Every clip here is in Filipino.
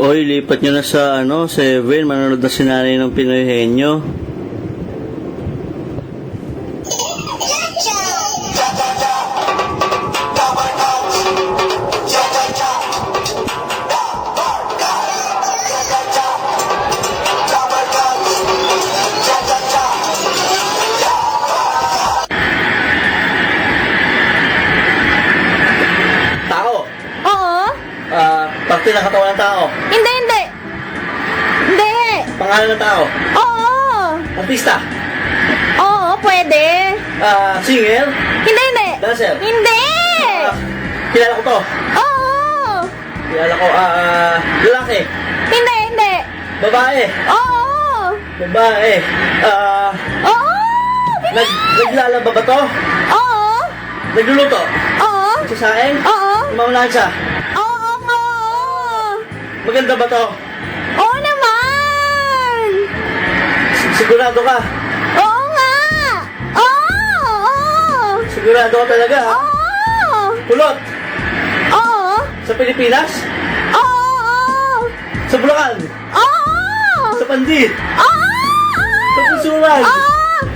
Oy, lipat nyo na sa 7, manonood na si nanay ng Pinoy Henyo. Tao? Oo. Parte ng katawan ng tao. Hindi. Hindi. Pangalan ng tao. Oo. Artista. Oo, pwede. Singer. Hindi. Dancer. Hindi. Kilala ko to. Oo. Kilala ko, lalaki. Hindi. Babae. Oo. Babae. Oo. Naglalaba ba to? Oo. Nagluluto? Oo. Sasaing? Oo. Maunahan siya? Oo. Maganda ba to? Oo naman. Sigurado ka? Oo nga. Oo. Sigurado ka talaga, ha? Oo. Kulot? Oo. Sa Pilipinas? Oo. Sa Bulacan? Oo. Sa Pandi? Oo. Sa Pusuran?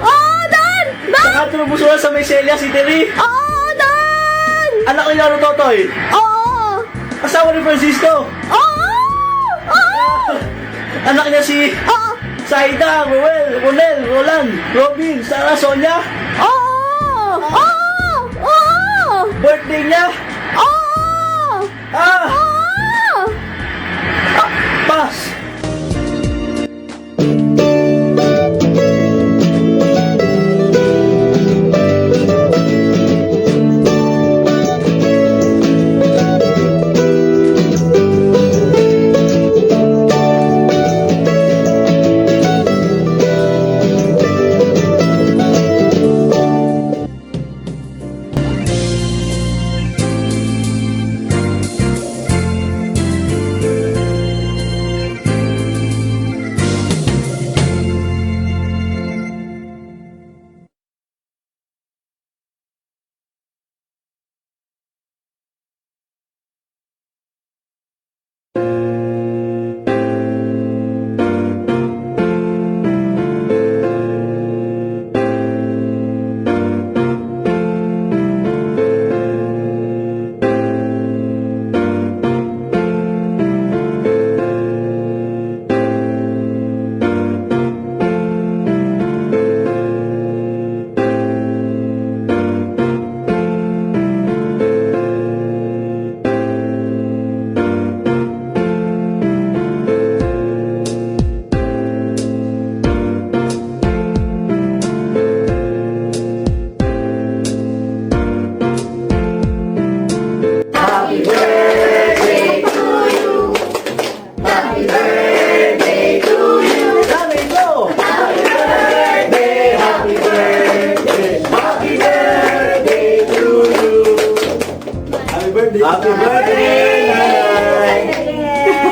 Oo, Dan! Sa Kanto ng Pusuran sa Mayselia, si Terry? Oo, Dan! Anak ni Laro Totoy? Oo! Asawa ni Francisco? Oo! Oo! Anak niya si Oo! Saida, Ruel, Ronel, Roland, Robin, Sarah, Sonia? Oo! Oo! Oo! Birthday niya? Oo! Ah! Oo! Pass! Happy birthday, Nanay!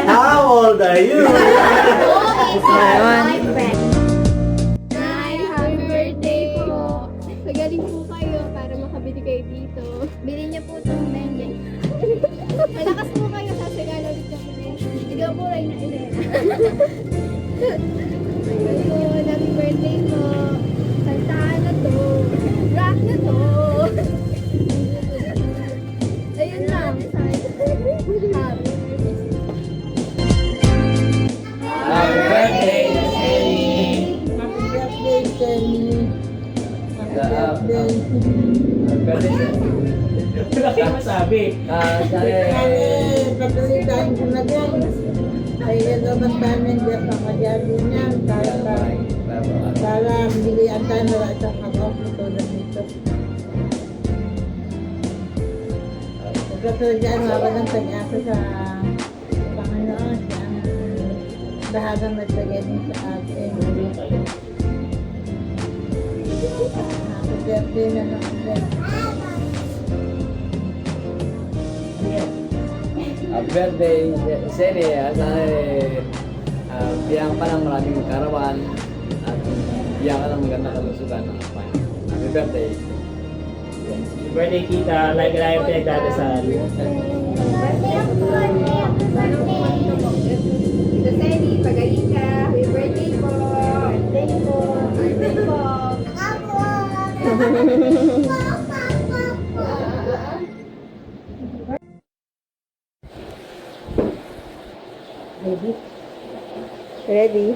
How old are you? Hi, happy birthday po. Magaling po kayo para makabili kayo dito. Bilhin niyo po itong mending. Malakas po kayo sa Tagalog kami. Ikaw po rin na ilin. Ayun, happy birthday po. Kantaan na to. Rock na to. Ayun lang. Happy birthday, Happy birthday, Jenny. Happy birthday. Wala kang masabi. Patuloy tayong gumagal. Ay, naman tayo ng Diyos ang magyari niya. Para bilihan tayo na isang mag-off tulad nito. Katulad yan, ako ng pag-asa sa Panginoon. Lahat ang nagbigay din sa atin. Happy birthday na naman. Happy birthday, Sene. Sana biyang ka ng maraming karawan at biyang ka ng magandang kalusugan. Happy birthday. Birthday kita, like na yung pinagdadasal. Tita Sally, pagaling ka. Happy birthday po. Birthday po. Birthday po. Ready?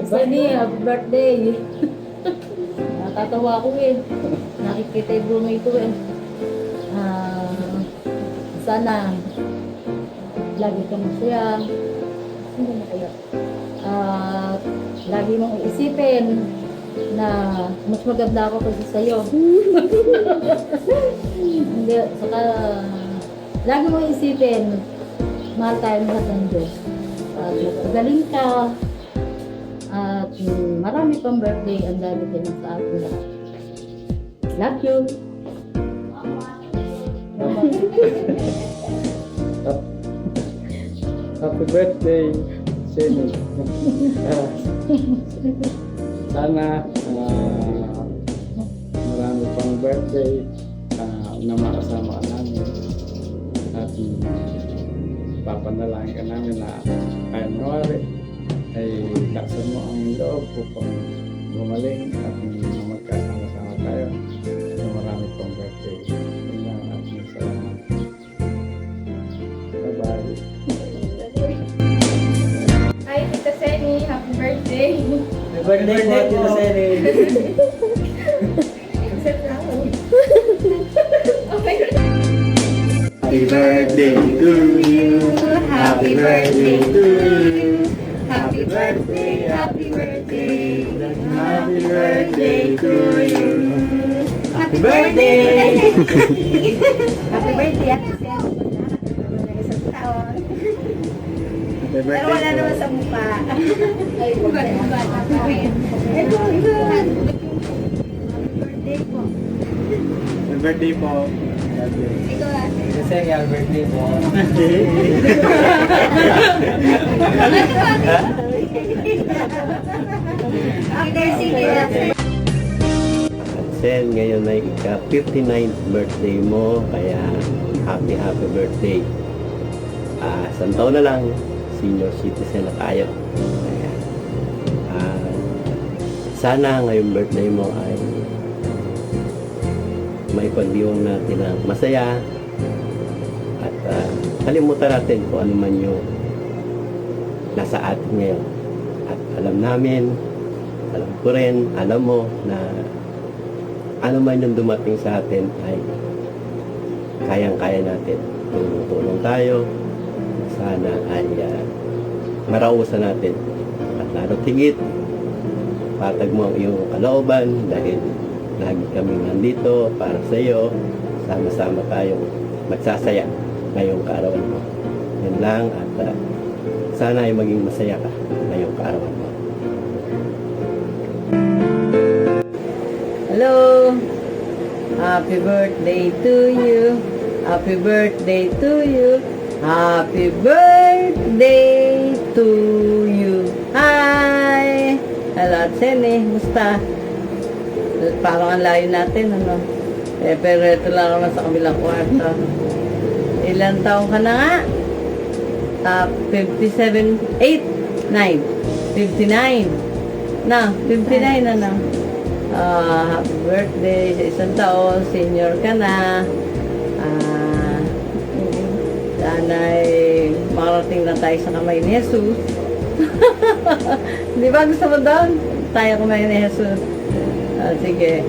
Sani, happy birthday. Natatawa ko eh. Nakikita yung bunga ito eh. Sana lagi ka masaya. Hindi na kaya. Lagi mong iisipin na mas maganda ako kasi sa'yo. Hindi, saka lagi mong isipin mahal tayo lahat ng Diyos. Magaling ka. At marami pang birthday ang dami din sa atin lahat. Love you. Happy birthday, Sene. Sana marami pang birthday na makasama ka namin at papanalangin ka namin na kahit nawari ay laksan mo ang loob upang gumaling at magkasama-sama tayo na marami pang birthday. Yun lang at salamat. Bye-bye. Hi, Tita Sally. Happy birthday. Happy birthday po, Tita Sally. Accept na ako. Okay. Happy birthday to you. Happy birthday to you. Happy birthday. Happy birthday. Happy birthday to you. Happy birthday. Happy birthday, Ate Sally. Isang taon. Happy Pero wala birthday naman po. sa mukha. Ay, iba. Ito, iba. Birthday po. Happy birthday po. Ikaw, Ate. Kasi happy birthday po. After sige, Ate. Sen, ngayon ay ika-59th birthday mo, kaya happy birthday. Isang taon na lang, senior citizen na tayo. Kaya, sana ngayong birthday mo ay may pagdiwang natin ng masaya at kalimutan natin kung ano man yung nasa atin ngayon. At alam namin, alam ko rin, alam mo na ano man yung dumating sa atin ay kayang-kaya natin. Tulong tayo. Sana ay marausan natin. At lalo't higit, patag mo ang iyong kalooban dahil lagi kami nandito para sa iyo. Sama-sama tayong magsasaya ngayong kaarawan mo. Yan lang at sana ay maging masaya ka ngayong kaarawan mo. Hello! Happy birthday to you! Happy birthday to you! Happy birthday to you! Hi! Hello, Sene. Musta? Parang ang layo natin, ano? Pero ito lang naman sa kabilang kwarto. Ilan taong ka na nga? 57, 8, 9, 59. Na, 59 na na. Happy birthday sa isang taon. Senior ka na. Sana ay makarating na tayo sa kamay ni Jesus. Di ba gusto mo doon? Tayo kamay ni Jesus. Sige.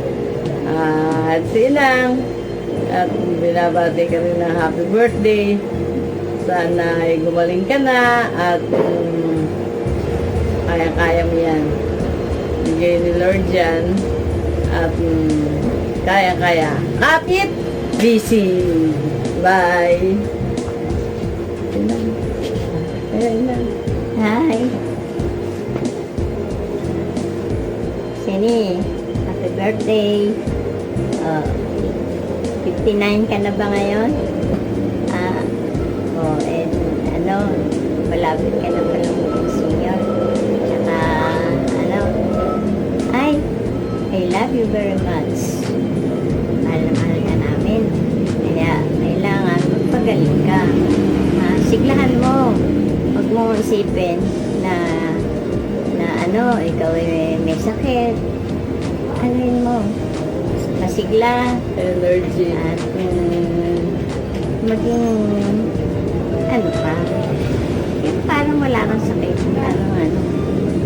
At si Inang. At binabati ka rin ng happy birthday. Sana ay gumaling ka na at kaya-kaya mo yan. Bigay ni Lord yan. At kaya-kaya. Kapit! Busy! Bye! Ayan. Hi. Sini, happy birthday. 59 ka na ba ngayon? Malapit ka na pala senior. Tsaka, I love you very much. Mahal na mahal ka namin. Kaya, kailangan magpagaling ka. Siglahan mo. Huwag mo isipin na ikaw ay may sakit. Anuin mo. Masigla. Energy. At maging yung parang wala kang sakit. Parang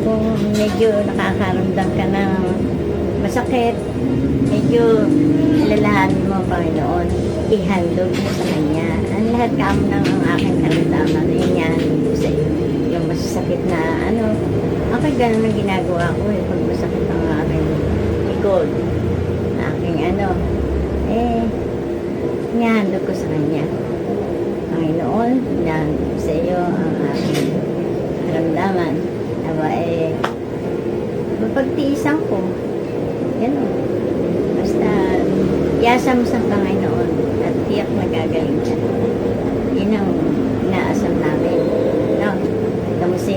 kung medyo nakakaramdam ka ng masakit, medyo alalahanin mo, Panginoon, ihandog mo sa Kanya. Ang lahat ka mo ng ang aking karamdaman, ihandog mo sa iyo. Yung masasakit na ako'y ganun ang ginagawa ko pag masakit ang aking likod, aking ihandog ko sa Kanya. Panginoon, ihandog ko sa iyo ang aking karamdaman. Mapagtiisan ko. Ganun. Basta, iasa mo sa Panginoon at tiyak magagaling ka. Yun ang inaasam namin. No? Ito mo si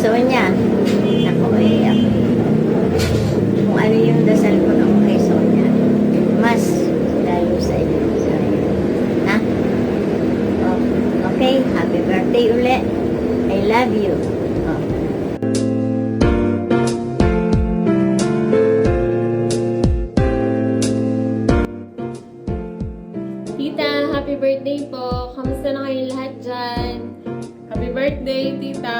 Sonia. Ako kung ano yung dasal ko ng kay Sonia, mas lalo sa iyo. Ha? Oh, okay, happy birthday ulit. I love you. Oh. Tita, happy birthday po. Kamusta na kayong lahat dyan? Happy birthday, tita!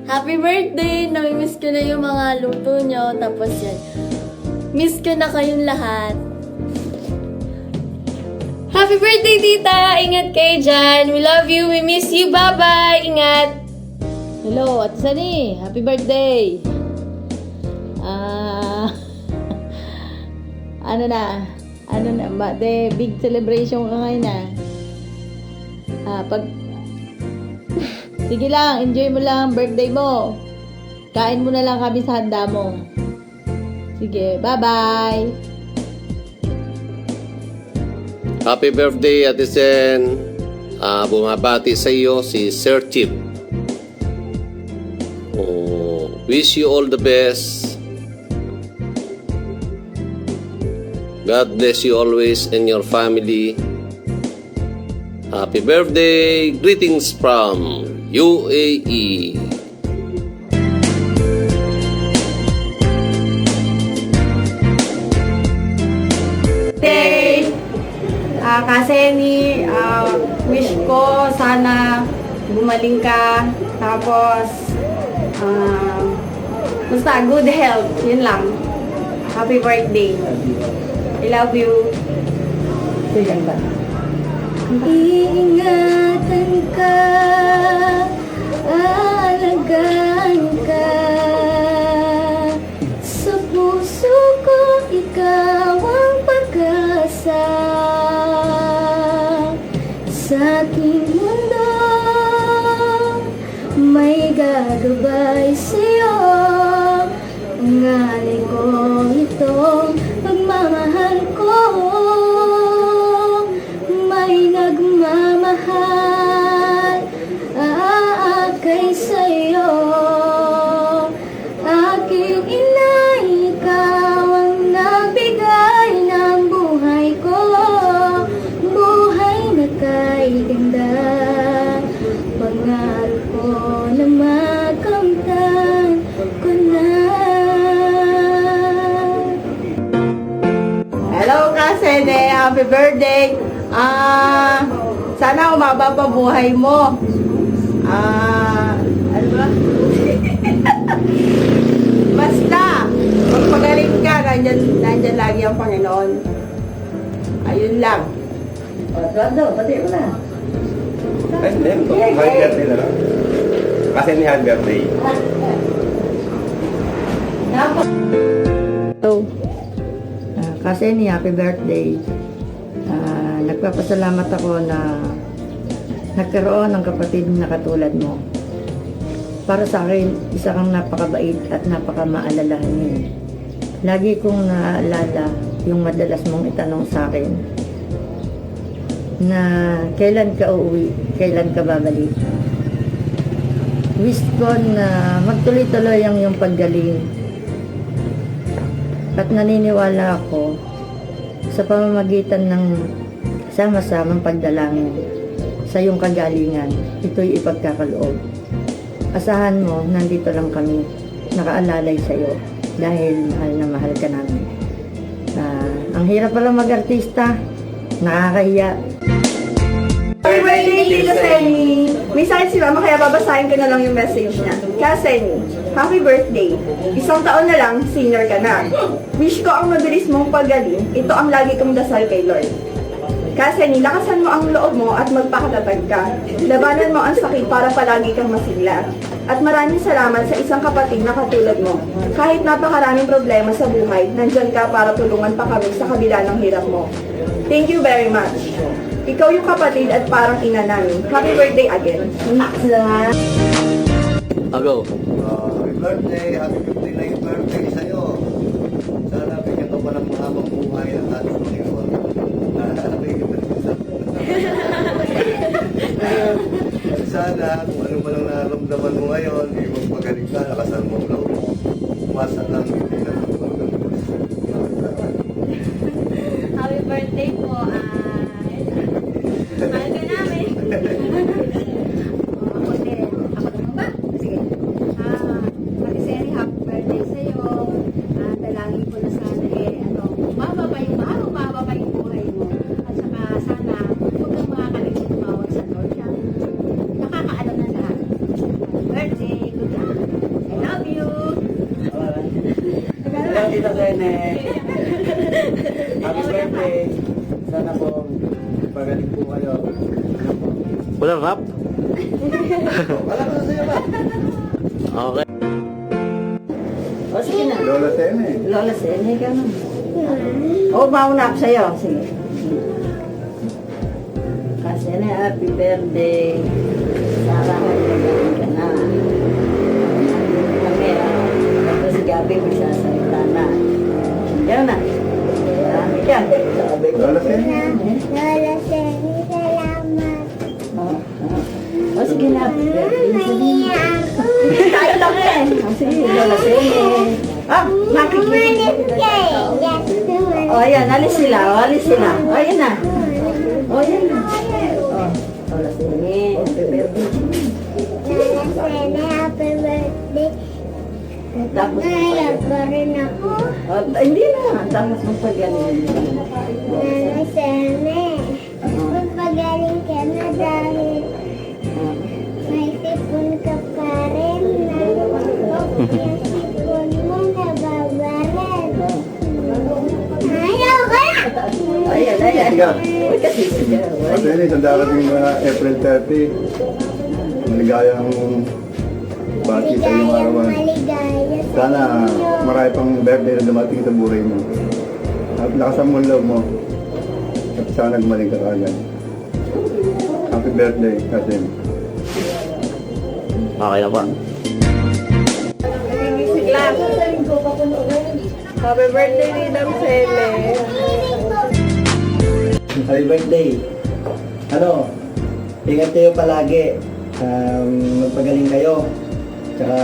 Happy birthday! Namimiss ko na yung mga luto nyo. Tapos yan, miss ko na kayong lahat. Happy birthday, tita! Ingat kayo dyan. We love you. We miss you. Bye-bye. Ingat. Hello, Ate Sani! Happy birthday! Big celebration ka ngayon Sige lang, enjoy mo lang ang birthday mo. Kain mo na lang kami sa handa mo. Sige, bye-bye! Happy birthday, Ate Sen. Bumabati sa iyo si Sir Chip. Wish you all the best. God bless you always and your family. Happy birthday. Greetings from UAE. Kasi wish ko sana gumaling ka, tapos basta good health, yun lang. Happy birthday. I love you. Sige ba? Iingatan ka, alagaan ka. Sa puso ko, ikaw ang pag-asa. Sa aking mundo, may gagabay sa'yo. Ang alay ko itong pagmamahal ko. May nagmamahal kay sa'yo. Aking ina, ikaw ang nagbigay ng buhay ko. Buhay na kay ganda. Pangarap ko na makamtan ko na. Hello, Kasene! Happy birthday! Sana umaba pa buhay mo. Ano ba? Basta, magpagaling ka, nandyan lagi ang Panginoon. Ayun lang. O, Eduardo, pati mo na. Ay, hindi. Happy birthday na lang. Kasi ni happy birthday. So, kasi ni happy birthday. Nagpapasalamat ako na nagkaroon ng kapatid na katulad mo. Para sa akin, isa kang napakabait at napakamaalalahanin. Lagi kong naaalala yung madalas mong itanong sa akin na kailan ka uuwi, kailan ka babalik. Wish ko na magtuloy-tuloy ang iyong paggaling. At naniniwala ako sa pamamagitan ng sama-samang pagdalangin sa iyong kagalingan, ito'y ipagkakaloob. Asahan mo, nandito lang kami, nakaalalay sa iyo dahil mahal na mahal ka namin. Ang hirap pala mag-artista, nakakahiya. Happy birthday, Tita Senny! May sakit si Mama kaya babasahin ko na lang yung message niya. Kaya Senny, happy birthday! Isang taon na lang, senior ka na. Wish ko ang mabilis mong paggaling. Ito ang lagi kong dasal kay Lord. Kaya Senny, lakasan mo ang loob mo at magpakatatag ka. Labanan mo ang sakit para palagi kang masigla. At maraming salamat sa isang kapatid na katulad mo. Kahit napakaraming problema sa buhay, nandyan ka para tulungan pa kami sa kabila ng hirap mo. Thank you very much. Ikaw yung kapatid at parang ina namin. Happy birthday again. Go. Happy birthday! Happy 59th birthday sa'yo! Sana bigyan ka pa ng mahabang buhay ng ating Panginoon. Bigyan pa rin sa sana kung ano man ang nararamdaman mo ngayon, magpagaling ka, lakasan mo ang loob mo. Umasa lang, hindi na magpagaling. Happy birthday po. Mahal ka namin. Ako din. Ako naman ba? Sige. Mariseri, happy birthday sa'yo. Dalangin ko na sana umaba pa yung buhay mo. At saka sana, huwag kang makakalimut tumawag sa Lord. Nakakaalam na lahat. Happy birthday. Good luck. I love you. Hello, Tita Sene. Happy birthday. Sana po pagaling po kayo. Walang rap? Wala ko na sa'yo ba? Okay. O, sige na. Lola Sene. Lola Sene ka na. O, mauna ako sa'yo. Sige. Kasi na, happy birthday. Sarah, magagaling ka na. Kami, ito si Gabi, magsasalita na. Yan na. Yan. Lola Sene. Lola Seni, salamat. O, sige na. Happy birthday. Tayo lang eh. O, sige, Lola Sene. Makikita. Yes, naman. O, ayan, alis sila. O, alis sila. O, ayan na. O, ayan na. O, Lola Sene. Happy birthday. Lola Seni, happy birthday. Tapos, Naiyak pa rin ako. hindi na. Tapos magpagaling. Lola Seni, magpagaling ka na dahil may sipon ka pa rin. Yung sipon mo nababaran. Ayaw ka! Ayan, ayan. Uy, kasi siya. Kasi yun, isang darating na April 30, maligayang bati sa iyong Maligayang arawan. maligaya sa Sana inyo. marami pang birthday na dumating sa buhay mo. At lakasan mo ang loob mo. At sana gumaling ka kagad. Happy birthday, Kasim. Okay na pa. Nagigising lang. Happy birthday, Ninang Sene. Happy birthday. Ingat kayo palagi. Magpagaling kayo. Tsaka,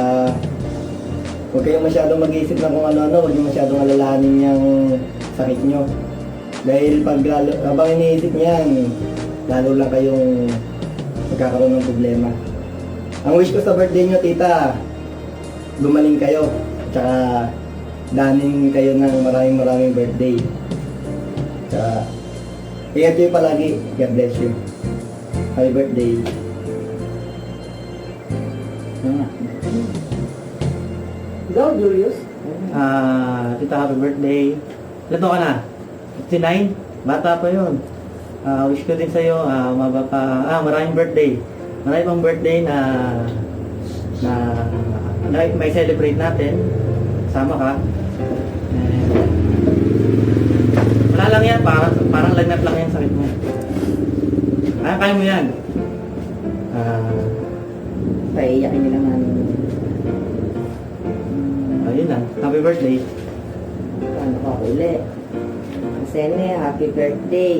huwag kayong masyadong mag-iisip ng kung ano-ano. Huwag yung masyadong alalahanin yung sakit nyo. Dahil habang iniisip niyan, lalo lang kayong magkakaroon ng problema. Ang wish ko sa birthday nyo, tita, gumaling kayo. Tsaka, danin kayo ng maraming birthday. Tsaka, ingat kayo palagi. God bless you. Happy birthday. Go, Julius. Tita, happy birthday. Ilan taon ka na? 59? Bata pa yun. Wish ko din sa'yo, maraming birthday. Maraming pang birthday na may celebrate natin. Sama ka. Wala lang yan, parang lagnat lang yung sakit mo. Kaya mo yan. Paiyakin nila namin. Ayun lang, happy birthday. Ano ka uli? Sene, happy birthday.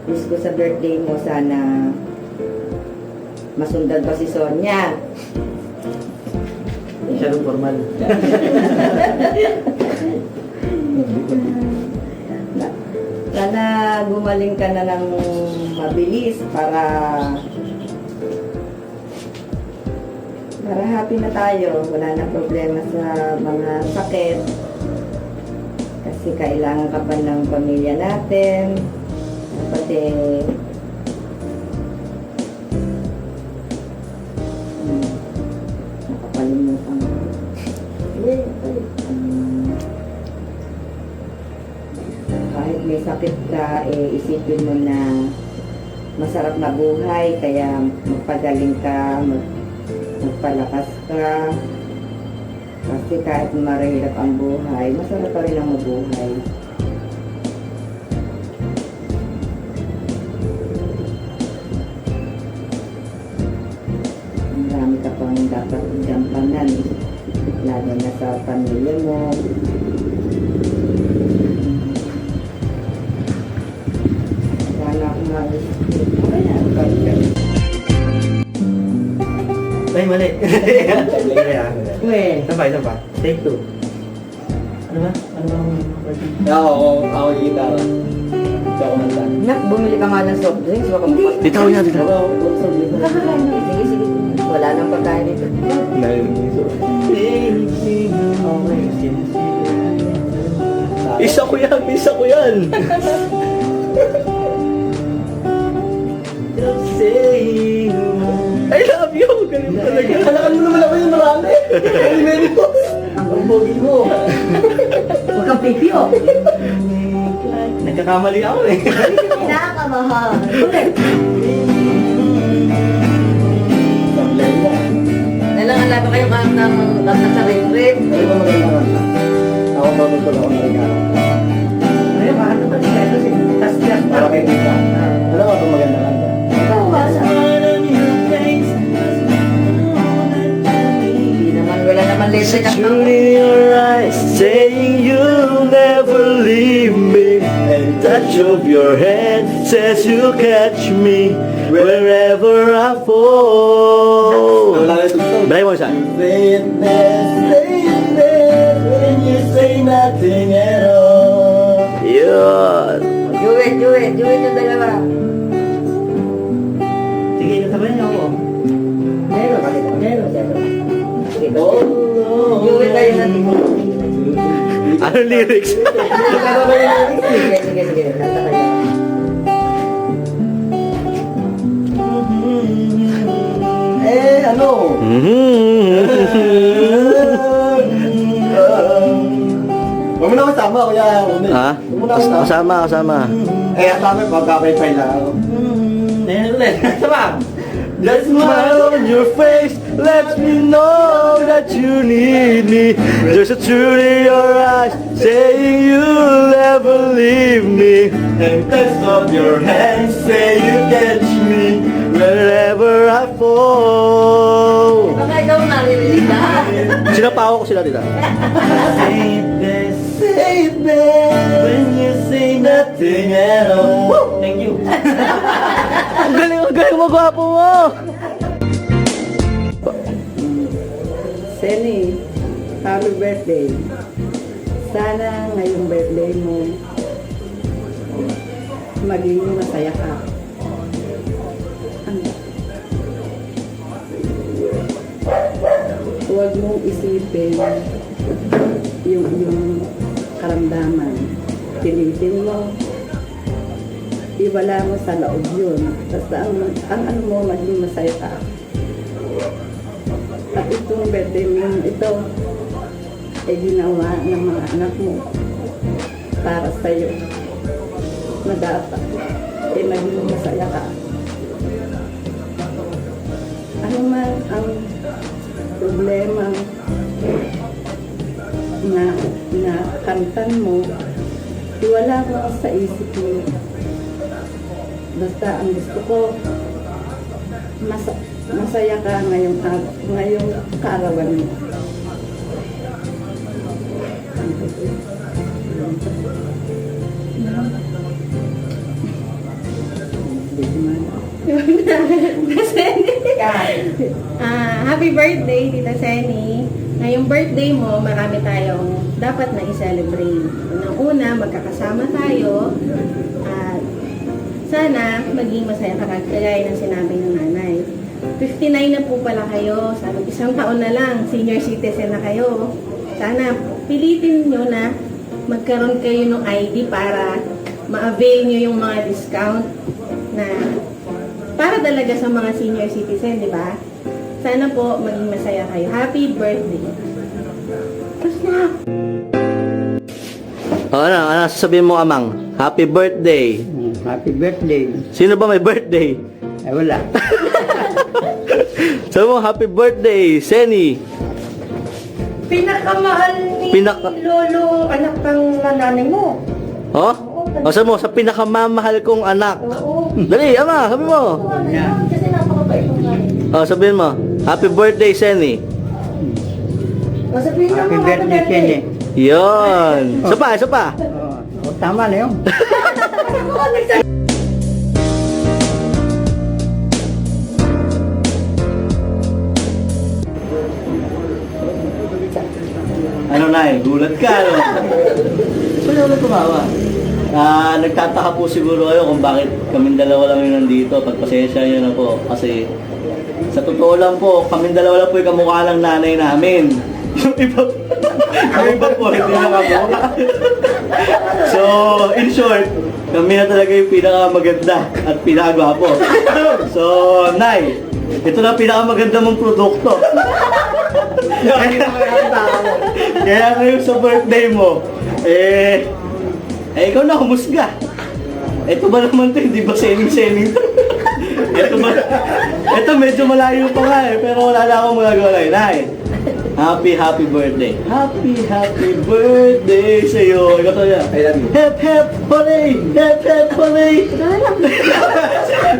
Wish ko sa birthday mo sana masundan pa si Sonia. Masyadong formal. Sana gumaling ka na ng mabilis para happy na tayo. Wala na problema sa mga sakit. Kasi kailangan ka pa ng pamilya natin. Pati nakapalimutan ko. Kahit may sakit ka, isipin mo na masarap na buhay, kaya magpagaling ka, magpalakas ka. Kasi kahit marahirap ang buhay, masarap pa rin ang mabuhay. Marami ka pang dapat gampanan, lalo na sa pamilya mo. Sana akong malis. Ay, mali. Well, Isa pa. Take 2. Ano ba? Ano bang birthday? Ako yung gitara. Hindi ako nanta. nak, bumili ka nga ng soft drinks. Baka hindi. Dito ako yan, dito. Sige, sige. Wala nang pagkain dito. Isa ko yan. I love you! Ganun talaga. Halakan mo naman ako yung marami. Many po. Ang bogi mo. Huwag kang pipyo. Nagkakamali ako eh. Nakamahal. Nalangan ba kayo kahit ng kanta sa rip-rip? Ano ba maganda kanta? Ako magutol ako ng regalo. Ayun, bakit ito pa nila? Tas-tas Para kay Tita. Ano ba ito maganda kanta? Ikaw, basa. Hindi naman, wala naman letra na In your eyes, saying you'll never leave me, and touch of your hand says you'll catch me wherever I fall. Wala na ito. Balay mo siya. Faithless, when you say nothing at all. Yun. Do it yung dalawa. Sige, nasabayan niyo ako. Meron. Sige, Oh, do it tayo natin. Anong lyrics? Sige, kanta tayo. ano? Huwag mo na kasama, kuya. Ha? Huwag mo na kasama. Kasama. Eh, kasama, magkakay-pay lang ako. Ayan ulit. Sama. That smile on your face lets me know that you need me. There's a truth in your eyes saying you'll never leave me. And touch of your hands say you catch me wherever I fall. Baka ikaw naririnig ka. Sinapawa ko sila dito. Say this when you say nothing at all. Thank you. Ang galing mo, gwapo mo! Seni, happy birthday. Sana ngayong birthday mo maging masaya ka. Huwag mong isipin yung karamdaman. Pilitin mo, iwala mo sa loob yun. Basta ang ano mo, maging masaya ka. At itong birthday mo ito ay ginawa ng mga anak mo para sa'yo na dapat ay maging masaya ka. Ano man ang problema na kantan mo, iwala mo sa isip mo. Basta ang gusto ko, masaya ka ngayong kaarawan mo. Happy birthday, Tita Senny. Ngayong birthday mo, marami tayong dapat na i-celebrate. Unang-una, magkakasama tayo. At sana maging masaya ka kagaya ng sinabi ng nanay. 59 na po pala kayo. Sabi, isang taon na lang, senior citizen na kayo. Sana pilitin nyo na magkaroon kayo ng ID para ma-avail nyo yung mga discount na para talaga sa mga senior citizen, di ba? Sana po maging masaya kayo. Happy birthday! Tapos na! Ano sasabihin mo, Amang? Happy birthday! Happy birthday. Sino ba may birthday? Ay, wala. Sabi mo, happy birthday, Senny! Pinakamahal ni Lolo, anak ng nanay mo. Oh? O sabi mo, sa pinakamamahal kong anak. Dali, Ama, sabi mo. Kasi napakabait mo nga. O, sabihin mo, happy birthday, Senny. Masabihin Happy mo, birthday, Kenny. Yun. Isa pa, isa pa. Tama na yun. Ano na gulat ka, no? Wala na tumawa. Nagtataka po siguro kayo kung bakit kaming dalawa lang yung nandito. Pagpasensya nyo na po. Kasi sa totoo lang po, kaming dalawa lang po yung kamukha ng nanay namin. Yung iba po, hindi na kamukha. So, in short, kami na talaga yung pinakamaganda at pinakagwapo. So, Nay, ito na pinakamaganda mong produkto. Kaya ngayon sa birthday mo, ikaw na humusga. Ito ba naman to, hindi ba sening-sening to? Ito medyo malayo pa nga pero wala na akong magagawa na Nay. Happy birthday. Happy birthday sa'yo. Ikaw to yan. Hep hep hooray! Hep hep hooray!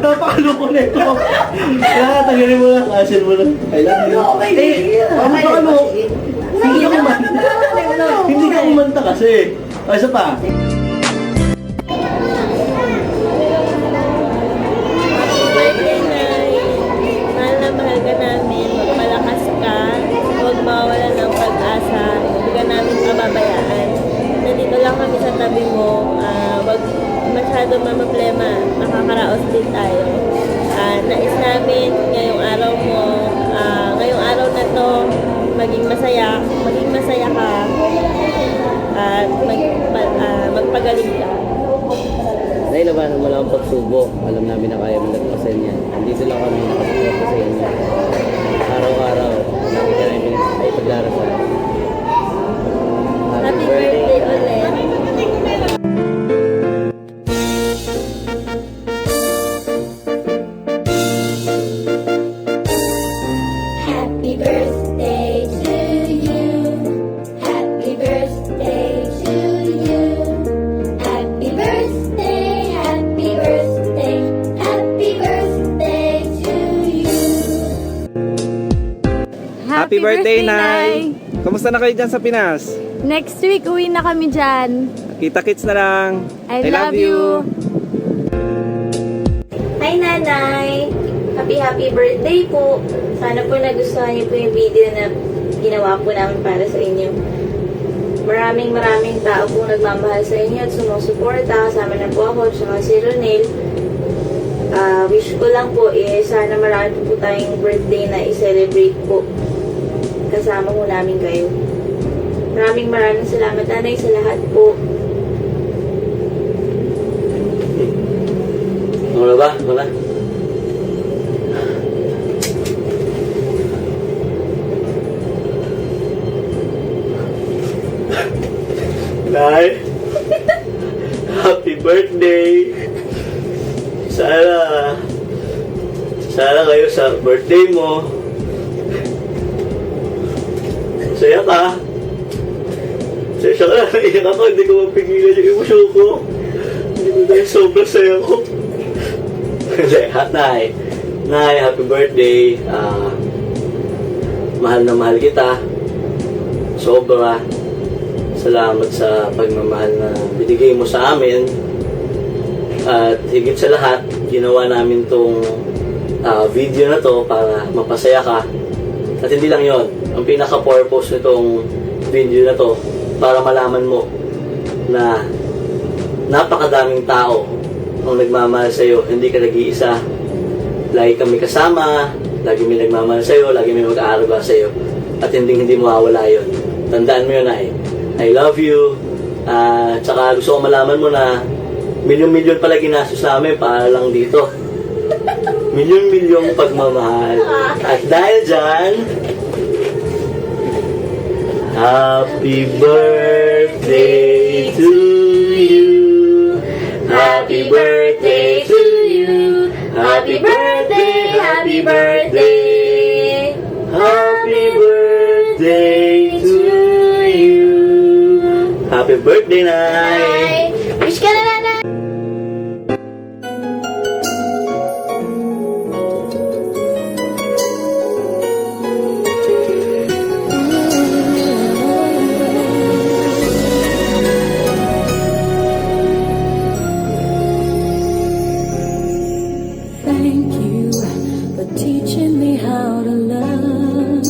Napakaloko na ito. Kaya tanggalin mo na, kasin mo na. I love you. Ano? Hindi ka kumanta kasi. O, isa pa. Birthday, Nay. Mahal na mahal ka namin. Magmalakas ka. Huwag mawala ng pag-asa. Huwag ka namin pababayaan. Nandito lang kami sa tabi mo. Huwag masyado problema. Makakaraos din tayo. Nais namin ngayong araw mo, ngayong araw na to, maging masaya ka. At magpagaling ka. Dahil labanan mo lang ang pagsubok, alam namin na kaya mo nagpasen yan. Andito lang kami nakasuporta sa inyo. Araw-araw, lagi ka namin ay pagdarasal. Happy birthday ulit. Happy birthday to you. Happy birthday to you. Happy birthday, happy birthday, happy birthday to you. Happy birthday, Nay! Kamusta na kayo dyan sa Pinas? Next week, uwi na kami dyan. Kita-kits na lang. I love you. Hi, Nanay! Happy birthday po! Sana po nagustuhan niyo po yung video na ginawa po namin para sa inyo. Maraming tao po nagmamahal sa inyo at sumusuporta. Kasama na po ako at saka si Ronel. Wish ko lang po sana marami po tayong birthday na i-celebrate po. Kasama po namin kayo. Maraming salamat, Nanay, sa lahat po. Wala ba? Wala. Nay. Happy birthday. Sana kayo sa birthday mo. Saya ka. Saya ka na. Naiyak ako. Hindi ko mapigilan yung emosyon ko. Hindi ko dahil sobrang saya ko. Nay. Nay, happy birthday. Mahal na mahal kita. Sobra. Salamat sa pagmamahal na binigay mo sa amin. At higit sa lahat, ginawa namin tong video na to para mapasaya ka. At hindi lang yon. Ang pinaka-purpose nitong video na to para malaman mo na napakadaming tao ang nagmamahal sa'yo. Hindi ka nag-iisa. Lagi kami kasama. Lagi may nagmamahal sa'yo. Lagi may mag-aarga sa'yo. At hindi mawawala yon. Tandaan mo yun, Nay. I love you. Tsaka gusto ko malaman mo na milyon-milyon pala ginastos namin para lang dito. Milyon-milyong pagmamahal. At dahil dyan, happy birthday to you. Happy birthday to you. Happy birthday, happy birthday. Happy birthday to you. Happy birthday, Nay. Wish ka na, Nanay. Thank you for teaching me how to love,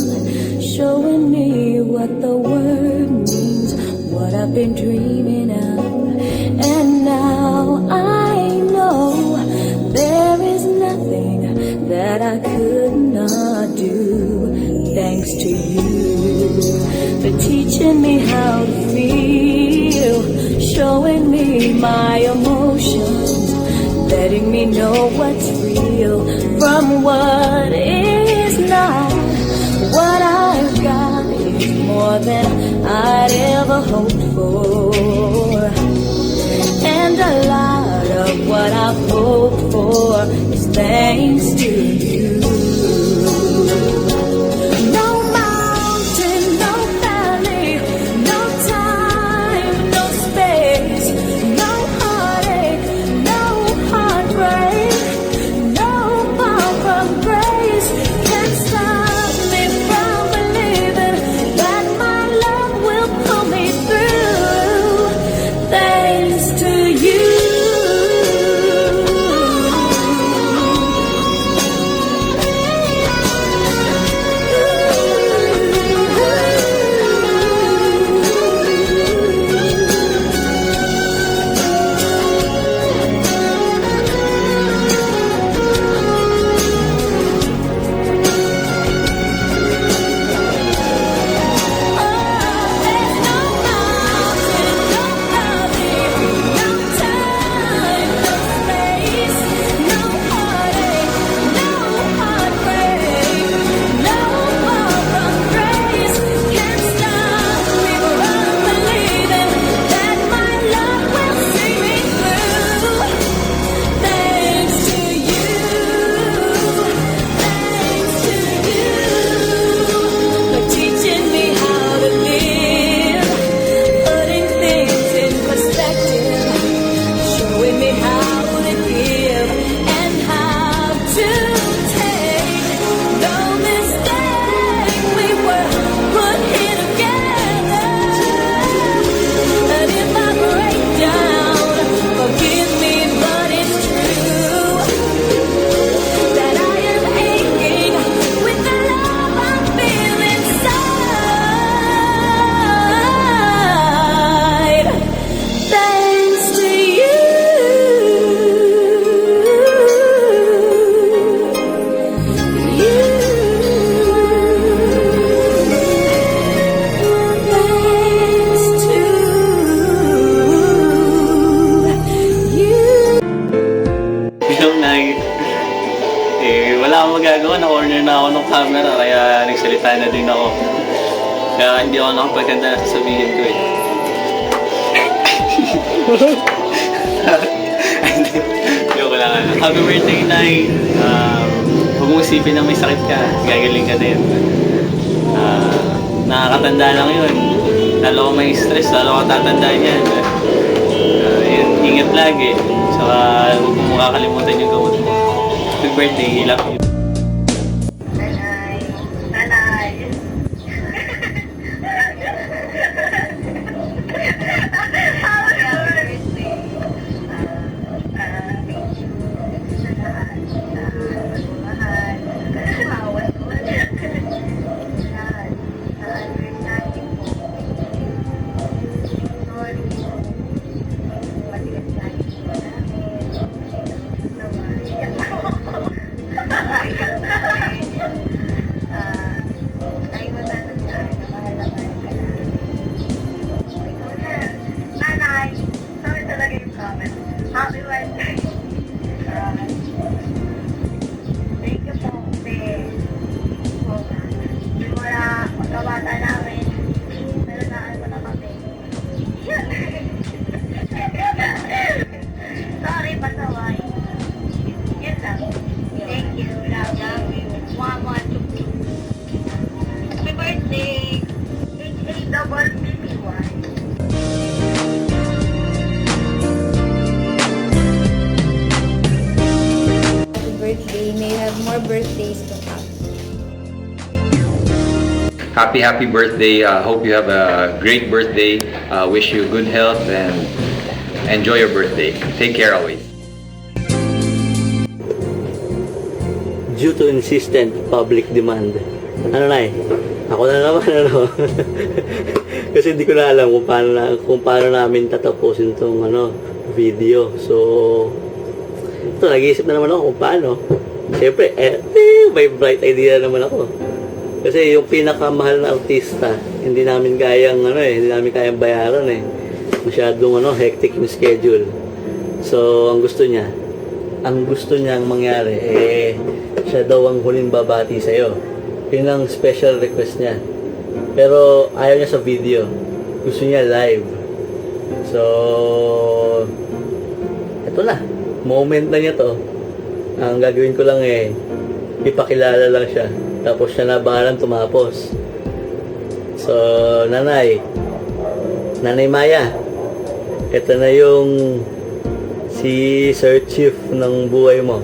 showing me what the word means, what I've been dreaming of. And now I know there is nothing that I could not do. Thanks to you for teaching me how to feel, showing me my emotions, letting me know what's real from what is not. What I've got is more than I'd ever hoped for. And a lot of what I've hoped for is thanks to you. No mountain, no valley, no time, no space, no heartache, no heartbreak, no far from grace can stop me from believing that my love will pull me through. Thanks to you. Wala akong magagawa, na-corner na ako ng camera, kaya nagsalita na din ako. Kaya hindi ako nakapaganda na sasabihin ko eh. Joke lang. Happy birthday, Nay. Huwag mong isipin na may sakit ka. Gagaling ka na yun. Nakakatanda lang yun. Lalo ka may stress, lalo ka tatandaan yan. Yun, ingat lagi. Saka huwag mong makakalimutan yung gamot mo. Happy birthday, love you. Happy birthday. Thank you po, Be. Simula pagkabata namin, nalanaan mo na kami. Sorry, pasaway. Yun lang. Thank you. Love you. Mama, happy birthday. H-A-double-B-B-Y. Birthday. May you have more birthdays to come. Happy birthday. Hope you have a great birthday. Wish you good health and enjoy your birthday. Take care always. Due to insistent public demand. Ano na Ako na naman, ano? Kasi hindi ko na alam kung paano namin tatapusin itong video. So, ito, nag-iisip na naman ako kung paano. Siyempre, may bright idea naman ako. Kasi yung pinakamahal na artista, hindi namin kayang bayaran Masyadong hectic yung schedule. So, ang gusto niyang mangyari, siya daw ang huling babati sa'yo. Yun ang special request niya. Pero ayaw niya sa video. Gusto niya live. So, ito na. Moment na niya to. Ang gagawin ko lang ipakilala lang siya. Tapos siya na bahalang tumapos. So, Nanay Maya, ito na yung si Sir Chief ng buhay mo.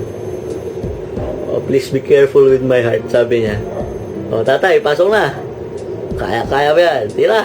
Oh, please be careful with my heart, sabi niya. Oh, tatay, pasok na. Kaya ba yan? Tira.